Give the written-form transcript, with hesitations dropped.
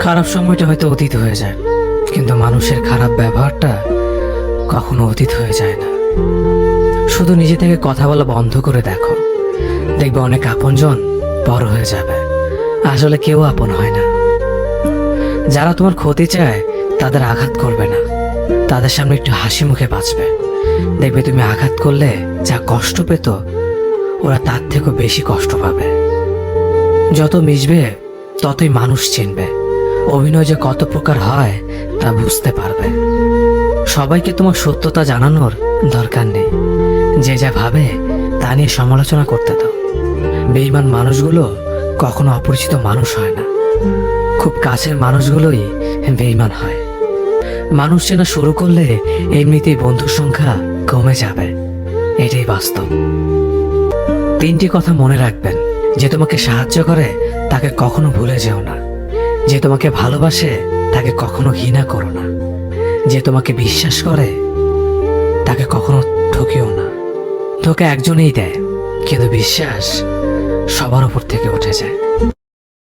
খারাপ সময়টা হয়তো অতীত হয়ে যায়, কিন্তু মানুষের খারাপ ব্যবহারটা কখনো অতীত হয়ে যায় না। শুধু নিজে থেকে কথা বলা বন্ধ করে দেখো, দেখবে অনেক আপনজন বড় হয়ে যাবে। আসলে কেউ আপন হয় না। যারা তোমার ক্ষতি চায় তাদের আঘাত করবে না, তাদের সামনে একটু হাসি মুখে বাঁচবে। দেখবে তুমি আঘাত করলে যা কষ্ট পেত, ওরা তার থেকেও বেশি কষ্ট পাবে। যত মিশবে ততই মানুষ চিনবে, অভিনয় যে কত প্রকার হয় তা বুঝতে পারবে। সবাইকে তোমার সত্যতা জানানোর দরকার নেই, যে যা ভাবে তা নিয়ে সমালোচনা করতে দাও। বেঈমান মানুষগুলো কখনো অপরিচিত মানুষ হয় না, খুব কাছের মানুষগুলোই বেঈমান হয়। মানুষ চেনা শুরু করলে এমনিতেই বন্ধুর সংখ্যা কমে যাবে, এটাই বাস্তব। 3টি কথা মনে রাখবেন: যে তোমাকে সাহায্য করে তাকে কখনো ভুলে যেও না, যে তোমাকে ভালোবাসে তাকে কখনো ঘৃণা করো না, যে তোমাকে বিশ্বাস করে তাকে কখনো ঠকিও না। ধোঁকা একজনেই দেয়, কিন্তু বিশ্বাস সবার উপর থেকে উঠে যায়।